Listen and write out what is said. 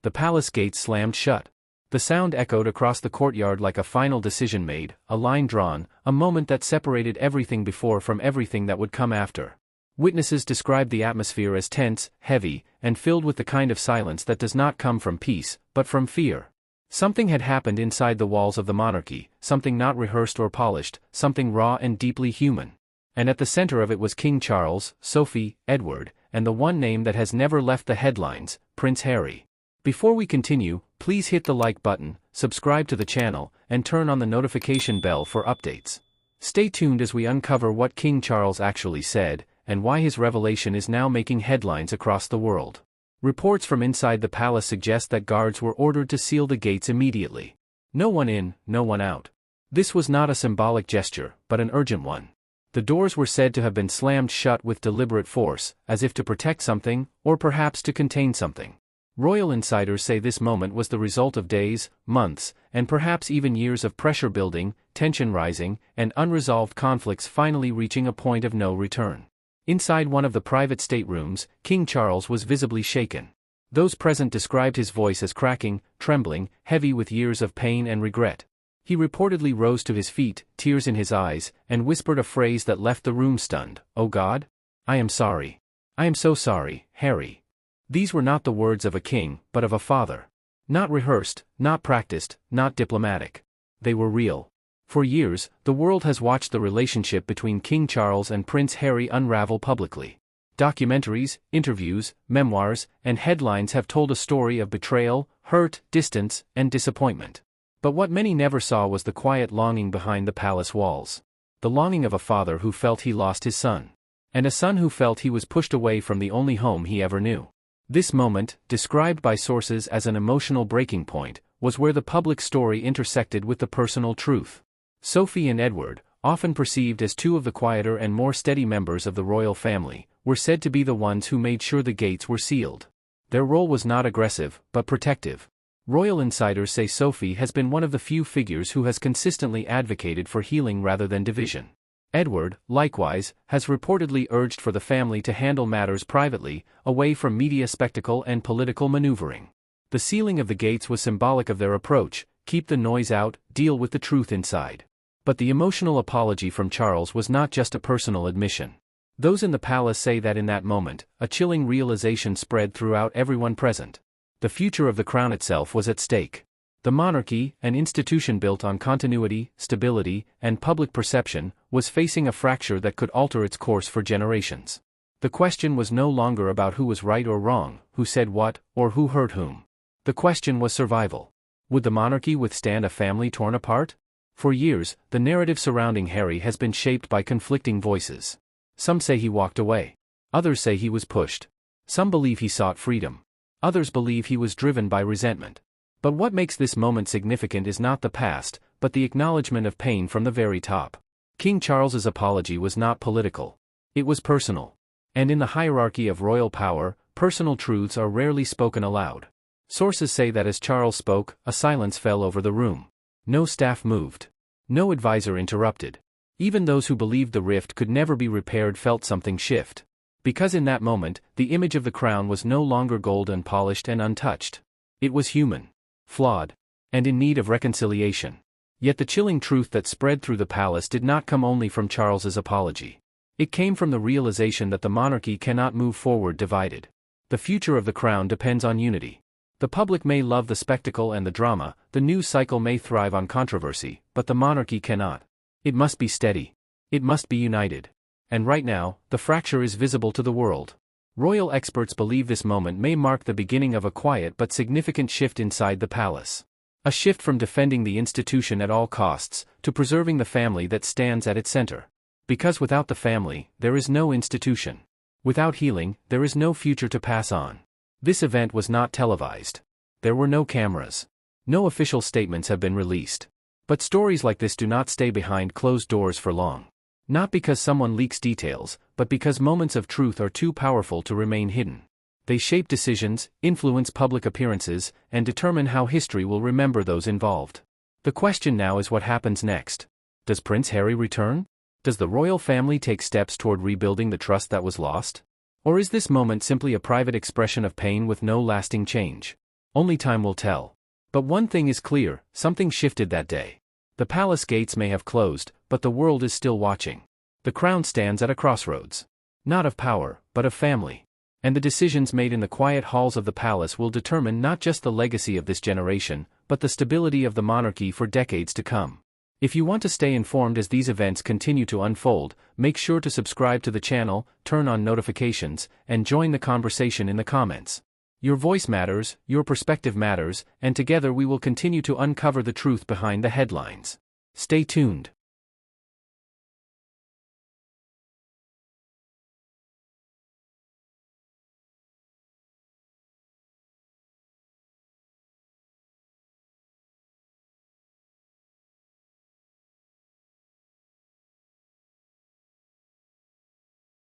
The palace gates slammed shut. The sound echoed across the courtyard like a final decision made, a line drawn, a moment that separated everything before from everything that would come after. Witnesses described the atmosphere as tense, heavy, and filled with the kind of silence that does not come from peace, but from fear. Something had happened inside the walls of the monarchy, something not rehearsed or polished, something raw and deeply human. And at the center of it was King Charles, Sophie, Edward, and the one name that has never left the headlines, Prince Harry. Before we continue, please hit the like button, subscribe to the channel, and turn on the notification bell for updates. Stay tuned as we uncover what King Charles actually said, and why his revelation is now making headlines across the world. Reports from inside the palace suggest that guards were ordered to seal the gates immediately. No one in, no one out. This was not a symbolic gesture, but an urgent one. The doors were said to have been slammed shut with deliberate force, as if to protect something, or perhaps to contain something. Royal insiders say this moment was the result of days, months, and perhaps even years of pressure building, tension rising, and unresolved conflicts finally reaching a point of no return. Inside one of the private staterooms, King Charles was visibly shaken. Those present described his voice as cracking, trembling, heavy with years of pain and regret. He reportedly rose to his feet, tears in his eyes, and whispered a phrase that left the room stunned. "Oh God? I am sorry. I am so sorry, Harry." These were not the words of a king, but of a father. Not rehearsed, not practiced, not diplomatic. They were real. For years, the world has watched the relationship between King Charles and Prince Harry unravel publicly. Documentaries, interviews, memoirs, and headlines have told a story of betrayal, hurt, distance, and disappointment. But what many never saw was the quiet longing behind the palace walls. The longing of a father who felt he lost his son. And a son who felt he was pushed away from the only home he ever knew. This moment, described by sources as an emotional breaking point, was where the public story intersected with the personal truth. Sophie and Edward, often perceived as two of the quieter and more steady members of the royal family, were said to be the ones who made sure the gates were sealed. Their role was not aggressive, but protective. Royal insiders say Sophie has been one of the few figures who has consistently advocated for healing rather than division. Edward, likewise, has reportedly urged for the family to handle matters privately, away from media spectacle and political maneuvering. The sealing of the gates was symbolic of their approach: keep the noise out, deal with the truth inside. But the emotional apology from Charles was not just a personal admission. Those in the palace say that in that moment, a chilling realization spread throughout everyone present. The future of the crown itself was at stake. The monarchy, an institution built on continuity, stability, and public perception, was facing a fracture that could alter its course for generations. The question was no longer about who was right or wrong, who said what, or who hurt whom. The question was survival. Would the monarchy withstand a family torn apart? For years, the narrative surrounding Harry has been shaped by conflicting voices. Some say he walked away. Others say he was pushed. Some believe he sought freedom. Others believe he was driven by resentment. But what makes this moment significant is not the past, but the acknowledgement of pain from the very top. King Charles's apology was not political. It was personal. And in the hierarchy of royal power, personal truths are rarely spoken aloud. Sources say that as Charles spoke, a silence fell over the room. No staff moved. No advisor interrupted. Even those who believed the rift could never be repaired felt something shift. Because in that moment, the image of the crown was no longer golden, polished and untouched. It was human. Flawed, and in need of reconciliation. Yet the chilling truth that spread through the palace did not come only from Charles's apology. It came from the realization that the monarchy cannot move forward divided. The future of the crown depends on unity. The public may love the spectacle and the drama, the news cycle may thrive on controversy, but the monarchy cannot. It must be steady. It must be united. And right now, the fracture is visible to the world. Royal experts believe this moment may mark the beginning of a quiet but significant shift inside the palace. A shift from defending the institution at all costs, to preserving the family that stands at its center. Because without the family, there is no institution. Without healing, there is no future to pass on. This event was not televised. There were no cameras. No official statements have been released. But stories like this do not stay behind closed doors for long. Not because someone leaks details, but because moments of truth are too powerful to remain hidden. They shape decisions, influence public appearances, and determine how history will remember those involved. The question now is what happens next. Does Prince Harry return? Does the royal family take steps toward rebuilding the trust that was lost? Or is this moment simply a private expression of pain with no lasting change? Only time will tell. But one thing is clear, something shifted that day. The palace gates may have closed, but the world is still watching. The crown stands at a crossroads. Not of power, but of family. And the decisions made in the quiet halls of the palace will determine not just the legacy of this generation, but the stability of the monarchy for decades to come. If you want to stay informed as these events continue to unfold, make sure to subscribe to the channel, turn on notifications, and join the conversation in the comments. Your voice matters, your perspective matters, and together we will continue to uncover the truth behind the headlines. Stay tuned.